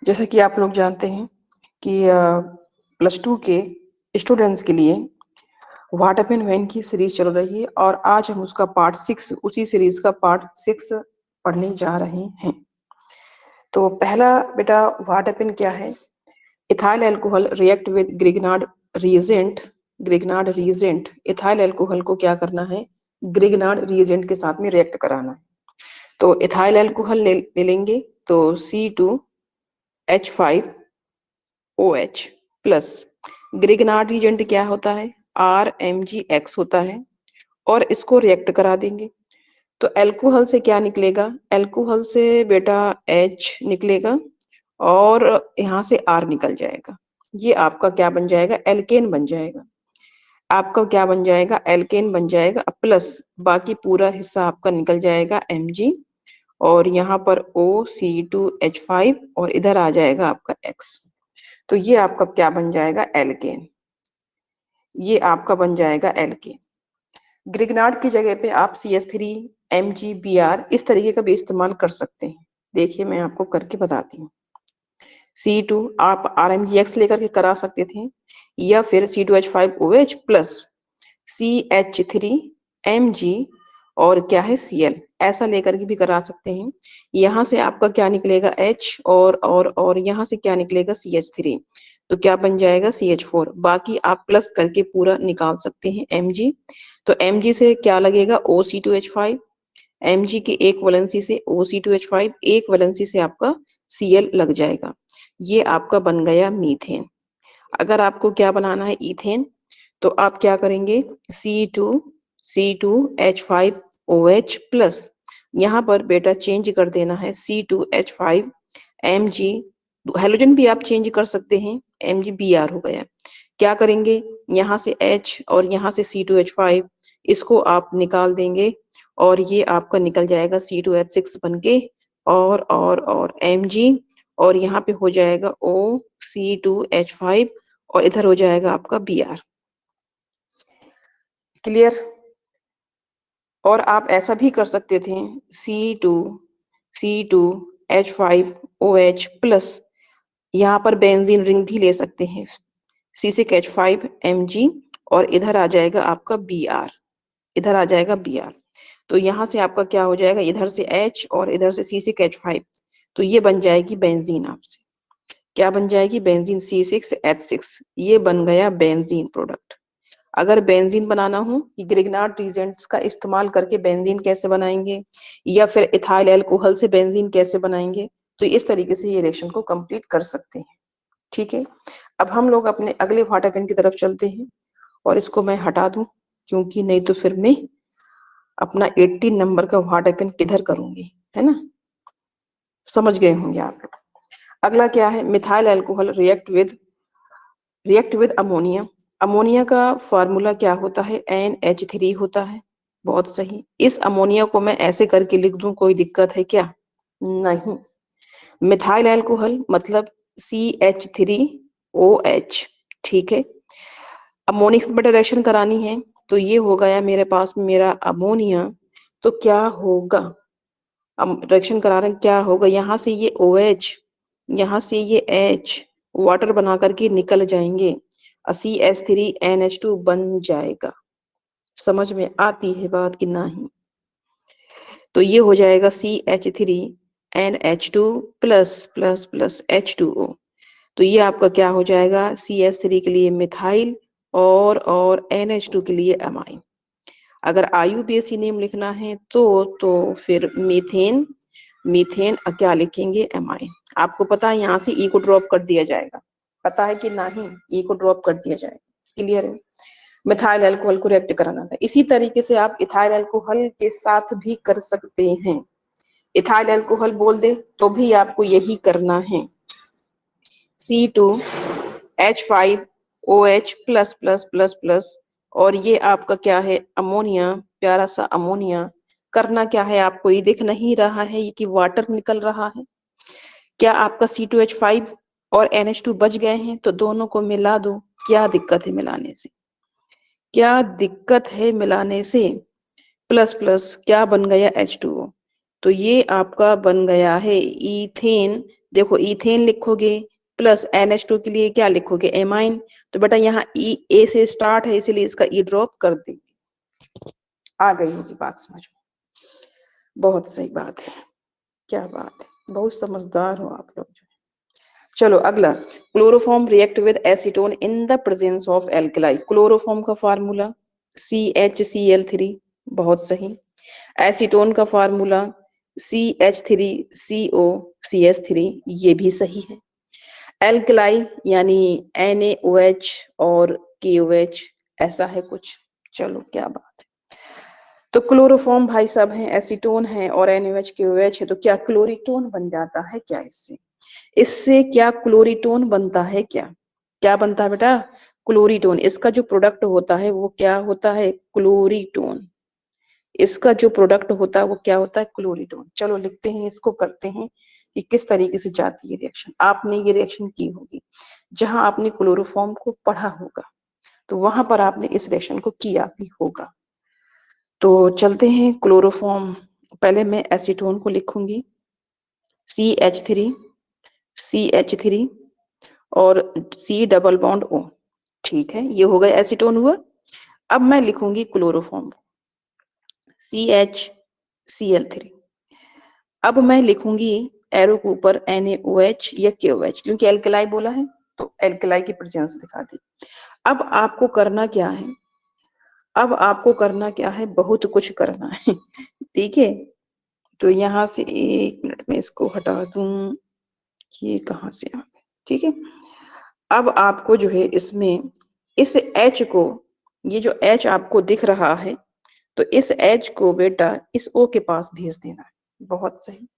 जैसे कि आप लोग जानते हैं कि +2 के स्टूडेंट्स के लिए व्हाट हैपेंड व्हेन की सीरीज चल रही है और आज हम उसका पार्ट 6 उसी सीरीज का पार्ट 6 पढ़ने जा रहे हैं। तो पहला बेटा व्हाट हैपेंड क्या है? Ethyl alcohol react with Grignard reagent. Ethyl alcohol को क्या करना है? ग्रिग्नार्ड रिएजेंट के साथ में रिएक्ट कराना है। तो इथाइल अल्कोहल ले लेंगे तो C2H5OH प्लस ग्रिग्नार्ड रिएजेंट क्या होता है? RMgX होता है और इसको रिएक्ट करा देंगे। तो अल्कोहल से क्या निकलेगा? अल्कोहल से बेटा H निकलेगा और यहाँ से R निकल जाएगा। ये आपका क्या बन जाएगा? एल्केन बन जाएगा। आपका क्या बन जाएगा? एल्केन बन जाएगा प्लस बाकी पूरा हिस्सा आपका निकल जाएगा Mg और यहाँ पर OC2H5 और इधर आ जाएगा आपका X। तो ये आपका क्या बन जाएगा? एल्केन। ये आपका बन जाएगा एल्केन। ग्रिग्नार्ड की जगह पे आप CH3 MgBr इस तरीके का भी इस्तेमाल कर सकते हैं। देखिए मैं आपको करके बताती हूँ। C2 आप RMgX लेकर के करा सकते थे या फिर C2H5OH प्लस CH3Mg और क्या है Cl, ऐसा लेकर के भी करा सकते हैं। यहाँ से आपका क्या निकलेगा? H और यहाँ से क्या निकलेगा? CH3। तो क्या बन जाएगा? CH4। बाकी आप प्लस करके पूरा निकाल सकते हैं Mg। तो Mg से क्या लगेगा? OC2H5। Mg की एक वैलेंसी से OC2H5, एक वैलेंसी से आपका Cl लग जाएगा। ये आपका बन गया मीथेन। अगर आपको क्या बनाना है? इथेन। तो आप क्या करेंगे? C2H5OH प्लस यहाँ पर बेटा चेंज कर देना है C2H5Mg। हेलोजन भी आप चेंज कर सकते हैं, MgBr हो गया। क्या करेंगे? यहाँ से H और यहाँ से C2H5 इसको आप निकाल देंगे और ये आपका निकल जाएगा C2H6 बन के और Mg और यहाँ पे हो जाएगा OC2H5 और इधर हो जाएगा आपका Br। क्लियर? और आप ऐसा भी कर सकते थे C2H5OH प्लस यहाँ पर बेंजीन रिंग भी ले सकते हैं C6H5Mg और इधर आ जाएगा आपका Br। इधर आ जाएगा Br। तो यहाँ से आपका क्या हो जाएगा? इधर से H और इधर से C6H5। तो ये बन जाएगी बेंजीन। आपसे क्या बन जाएगी? Benzene C6H6। ये बन गया बेंजीन प्रोडक्ट। अगर बेंजीन बनाना हो कि ग्रिग्नार्ड रिएजेंट्स का इस्तेमाल करके बेंजीन कैसे बनाएंगे या फिर इथाइल अल्कोहल से बेंजीन कैसे बनाएंगे, तो इस तरीके से ये रिएक्शन को कंप्लीट कर सकते हैं। ठीक है, अब हम लोग अपने अगले व्हाट हैपेंड की तरफ चलते हैं और इसको मैं हटा दूं क्योंकि नहीं तो फिर मैं अपना 18 नंबर का व्हाट हैपेंड किधर करूंगी, है ना? समझ गए होंगे आप लोग। अगला क्या है? Methyl alcohol react with ammonia. Ammonia का फॉर्मूला क्या होता है? NH3 होता है। बहुत सही। इस अमोनिया को मैं ऐसे करके लिख दूं, कोई दिक्कत है क्या? नहीं। मिथाइल अल्कोहल मतलब CH3OH। ठीक है, अमोनिक से रिएक्शन करानी है तो ये हो गया मेरे पास मेरा अमोनिया। तो क्या होगा? रिएक्शन करा रहे हैं, क्या होगा? यहाँ से ये OH, यहाँ से ये H वाटर बना करके निकल जाएंगे, CH3NH2 बन जाएगा। समझ में आती है बात कि नहीं? तो ये हो जाएगा CH3NH2 plus plus plus H2O। तो ये आपका क्या हो जाएगा? CH3 के लिए मिथाइल और NH2 के लिए अमाइन। अगर IUPAC नेम लिखना है तो फिर मीथेन क्या लिखेंगे? अमाइन। आपको पता है यहाँ से E को ड्रॉप कर दिया जाएगा, पता है कि नहीं? E को ड्रॉप कर दिया जाएगा। क्लियर है? मिथाइल अल्कोहल को रिएक्ट कराना था। इसी तरीके से आप इथाइल अल्कोहल के साथ भी कर सकते हैं। इथाइल अल्कोहल बोल दे तो भी आपको यही करना है। C2H5OH plus plus plus plus और ये आपका क्या है? अमोनिया, प्यारा सा अमोनिया। करना क्या है आपको? ये दिख नहीं रहा है ये कि वाटर निकल रहा है? क्या आपका C2H5 और NH2 बच गए हैं? तो दोनों को मिला दो। क्या दिक्कत है मिलाने से? क्या दिक्कत है मिलाने से? प्लस प्लस क्या बन गया? H2O। तो ये आपका बन गया है इथेन देखो इथेन लिखोगे प्लस NH2 के लिए क्या लिखोगे, एमाइन। तो बेटा यहाँ ई ए से स्टार्ट है इसलिए इसका ई ड्रॉप कर देंगे। आ गई होगी बात समझ में? बहुत सही बात है, क्या बात है, बहुत समझदार हो आप लोग। चलो अगला, chloroform react with acetone in the presence of alkali. Chloroform का फार्मूला CHCl3, बहुत सही। एसीटोन का फार्मूला CH3COCH3, ये भी सही है। एल्कलाई यानी NaOH और KOH, ऐसा है कुछ। चलो क्या बात है। तो क्लोरोफॉर्म भाई साहब है, एसीटोन है और NaOH KOH है, तो क्या क्लोरीटोन बन जाता है क्या इससे? इससे क्या क्लोरीटोन बनता है क्या? क्या बनता है बेटा? क्लोरीटोन। इसका जो प्रोडक्ट होता है वो क्या होता है? क्लोरीटोन। इसका जो प्रोडक्ट होता है वो क्या होता है? क्लोरीटोन। चलो लिखते हैं इसको, करते हैं कि किस तरीके से जाती है रिएक्शन। आपने ये रिएक्शन की होगी, जहां आपने क्लोरोफॉर्म को पढ़ा होगा तो वहां पर आपने इस रिएक्शन को किया भी होगा। तो चलते हैं क्लोरोफॉर्म। पहले मैं एसीटोन को लिखूंगी CH3 CH3 और C डबल बॉन्ड O। ठीक है, ये हो गया एसीटोन हुआ। अब मैं लिखूंगी क्लोरोफॉर्म CHCl3। अब मैं लिखूंगी एरो के ऊपर NaOH या KOH, क्योंकि एल्कलाई बोला है तो एल्कलाई की प्रेजेंस दिखा दी। अब आपको करना क्या है? अब आपको करना क्या है? बहुत कुछ करना है। ठीक है, तो यहां से 1 मिनट में इसको हटा दूं, ये कहां से आ गया। ठीक है, अब आपको जो है इसमें इस H को, ये जो H आपको दिख रहा है, तो इस H को बेटा इस O के पास भेज देना है। बहुत सही।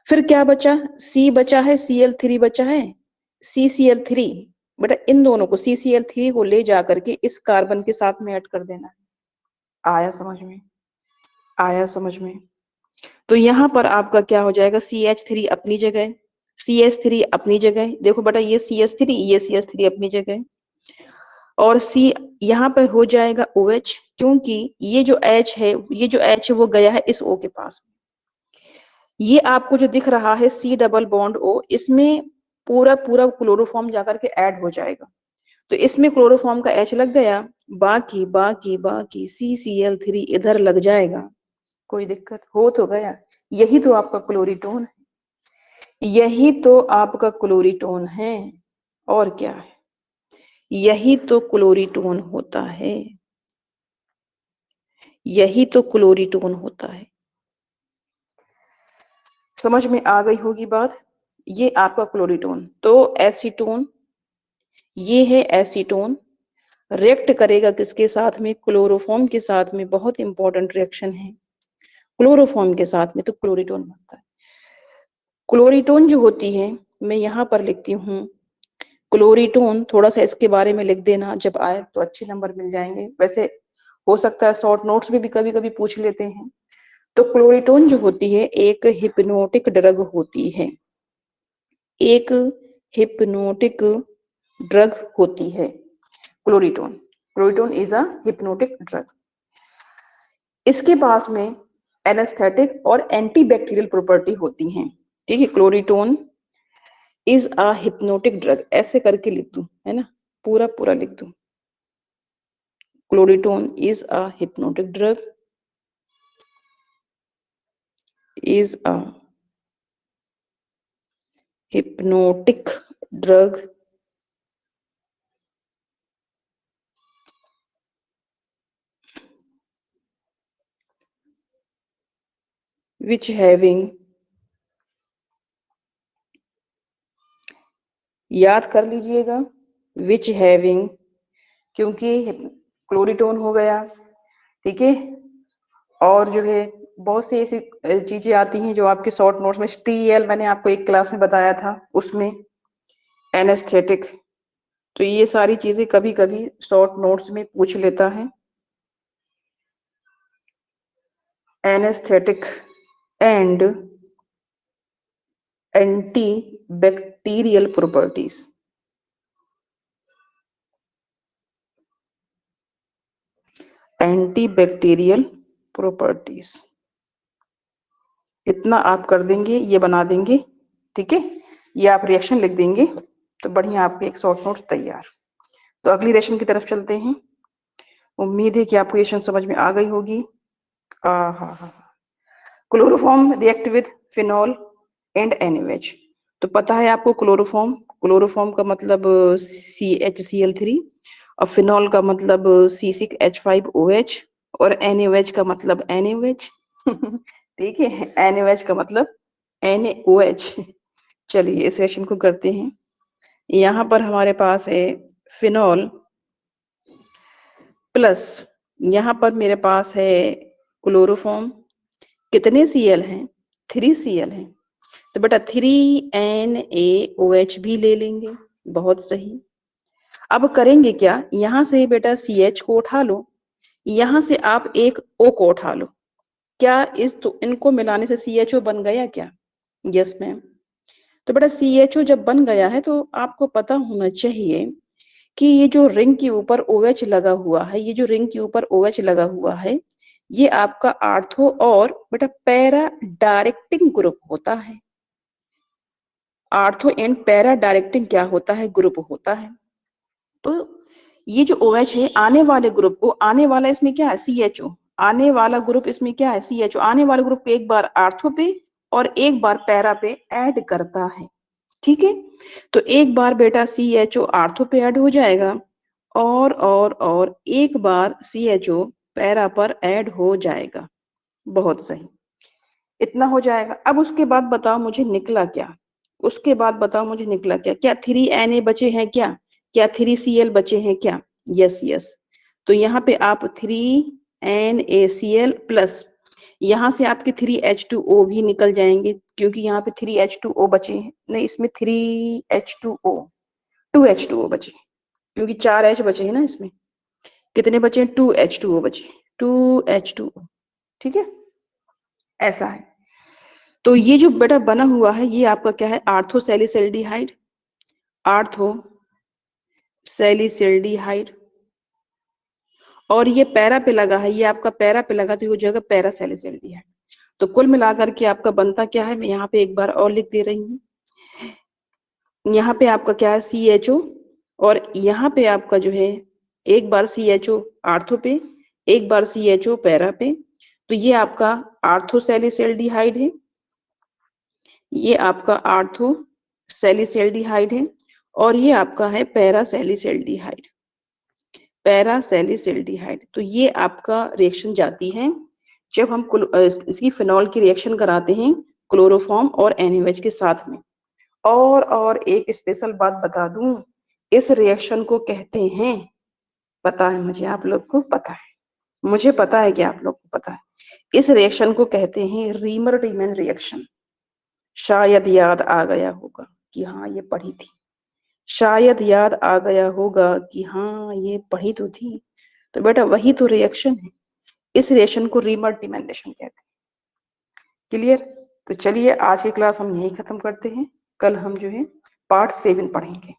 फिर क्या बचा? C बचा है, Cl3 बचा है, CCl3। बेटा इन दोनों को, CCl3 को ले जाकर के इस कार्बन के साथ में ऐड कर देना है। आया समझ में? आया समझ में? तो यहाँ पर आपका क्या हो जाएगा? CH3 अपनी जगह, CH3 अपनी जगह। देखो बेटा ये CH3, ये CH3 अपनी जगह, और C यहाँ पे हो जाएगा OH, क्योंकि ये जो H है, ये जो H है वो गया है इस O के पास। ये आपको जो दिख रहा है C डबल बॉन्ड O, इसमें पूरा पूरा क्लोरोफॉर्म जाकर के ऐड हो जाएगा। तो इसमें क्लोरोफॉर्म का H लग गया, बाकी बाकी बाकी CCl3 इधर लग जाएगा। कोई दिक्कत हो तो गया। यही तो आपका क्लोरीटोन है, यही तो आपका क्लोरीटोन है, और क्या है? यही तो क्लोरीटोन होता है, यही तो क्लोरीटोन होता है। समझ में आ गई होगी बात? ये आपका क्लोरीटोन। तो एसीटोन, ये है एसीटोन, रिएक्ट करेगा किसके साथ में? क्लोरोफॉर्म के साथ में। बहुत इंपॉर्टेंट रिएक्शन है, क्लोरोफॉर्म के साथ में तो क्लोरीटोन बनता है। क्लोरीटोन जो होती है, मैं यहाँ पर लिखती हूँ क्लोरीटोन। थोड़ा सा इसके बारे में लिख देना, जब आए तो अच्छे नंबर मिल जाएंगे। वैसे हो सकता है शॉर्ट नोट्स में भी कभी कभी पूछ लेते हैं। तो क्लोरीटोन जो होती है एक हिप्नोटिक ड्रग होती है, एक हिप्नोटिक ड्रग होती है क्लोरीटोन। क्लोरीटोन इज अ हिप्नोटिक ड्रग। इसके पास में एनेस्थेटिक और एंटीबैक्टीरियल प्रॉपर्टी होती हैं। ठीक है, क्लोरीटोन इज अ हिप्नोटिक ड्रग, ऐसे करके लिख दूं, है ना, पूरा पूरा लिख दूं। Chloretone is a hypnotic drug, is a hypnotic drug which having, याद कर लीजिएगा, which having, क्योंकि क्लोरीटोन हो गया। ठीक है, और जो है बहुत सी ऐसी चीजें आती हैं जो आपके शॉर्ट नोट्स में, TEL मैंने आपको एक क्लास में बताया था, उसमें एनेस्थेटिक। तो ये सारी चीजें कभी कभी शॉर्ट नोट्स में पूछ लेता है। Anaesthetic and anti bacterial properties, anti bacterial properties, इतना आप कर देंगे, ये बना देंगे। ठीक है, ये आप रिएक्शन लिख देंगे तो बढ़िया आपके एक शॉर्ट नोट तैयार। तो अगली रिएक्शन की तरफ चलते हैं। उम्मीद है कि आपको रिएक्शन समझ में आ गई होगी। हाँ, chloroform react with phenol and NaOH। तो पता है आपको क्लोरोफॉर्म का मतलब CHCl3 और फिनॉल का मतलब C6H5OH और NaOH का मतलब NaOH। ठीक है, NaOH का मतलब NaOH। चलिए इस रिएक्शन को करते हैं। यहाँ पर हमारे पास है फिनॉल प्लस यहाँ पर मेरे पास है क्लोरोफॉर्म। कितने Cl हैं? 3 Cl हैं। तो बेटा 3NaOH भी ले लेंगे। बहुत सही। अब करेंगे क्या, यहां से बेटा CH को उठा लो, यहां से आप एक O को उठा लो। क्या इनको मिलाने से CHO बन गया क्या? Yes ma'am. तो बेटा CHO जब बन गया है तो आपको पता होना चाहिए कि ये जो रिंग के ऊपर OH लगा हुआ है, ये जो रिंग के ऊपर OH लगा हुआ है, ये आपका आर्थो और बेटा पैरा डायरेक्टिंग ग्रुप होता है। आर्थो एंड पैरा डायरेक्टिंग क्या होता है? ग्रुप होता है। तो ये जो OH है, आने वाले ग्रुप को, आने वाला इसमें क्या है? CHO। आने वाला ग्रुप इसमें क्या है? CHO। आने वाले ग्रुप को एक बार आर्थो पे और एक बार पैरा पे ऐड करता है। ठीक है, तो एक बार बेटा CHO आर्थो पे ऐड हो जाएगा और एक बार CHO पैरा पर ऐड हो जाएगा। बहुत सही, इतना हो जाएगा। अब उसके बाद बताओ मुझे निकला क्या? उसके बाद बताओ मुझे निकला क्या? क्या 3Na बचे हैं क्या? क्या 3Cl बचे हैं क्या? Yes yes. तो यहाँ पे आप 3NaCl प्लस यहाँ से आपके 3H2O भी निकल जाएंगे, क्योंकि यहाँ पे 3H2O बचे हैं। नहीं, इसमें 3H2O 2H2O बचे, क्योंकि 4H बचे हैं ना इसमें। कितने बचे हैं? 2H2O बचे, 2H2O। ठीक है, ऐसा है। तो ये जो बेटा बना हुआ है, ये आपका क्या है? आर्थोसैलिसिल्डिहाइड। आर्थोसैलिसिल्डिहाइड। और ये पैरा पे लगा है, ये आपका पैरा पे लगा, तो ये हो जाएगा पैरासैलिसिल्डिहाइड। तो कुल मिलाकर के आपका बनता क्या है? मैं यहाँ पे एक बार और लिख दे रही हूँ। यहाँ पे आपका क्या है? CHO, और यहाँ पे आपका जो है एक बार CHO आर्थो पे, एक बार CHO पैरा पे। तो ये आपका आर्थोसैलिसिल्डिहाइड है, ये आपका आर्थोसैलिसिल्डिहाइड है, और ये आपका है पैरासैलिसिल्डिहाइड। पैरासैलिसिल्डिहाइड। तो ये आपका रिएक्शन जाती है जब हम इसकी फिनॉल की रिएक्शन कराते हैं क्लोरोफॉर्म और NaOH के साथ में। और एक स्पेशल बात बता दूं, इस रिएक्शन को कहते हैं, पता है मुझे, आप लोग को पता है, मुझे पता है कि आप लोग को पता है, इस रिएक्शन को कहते हैं रीमर टीमन रिएक्शन। शायद याद आ गया होगा कि हाँ ये पढ़ी थी, शायद याद आ गया होगा कि हाँ ये पढ़ी तो थी। तो बेटा वही तो रिएक्शन है, इस रिएक्शन को रीमर टीमन रिएक्शन कहते हैं। क्लियर? तो चलिए आज की क्लास हम यही खत्म करते हैं, कल हम जो है पार्ट 7 पढ़ेंगे।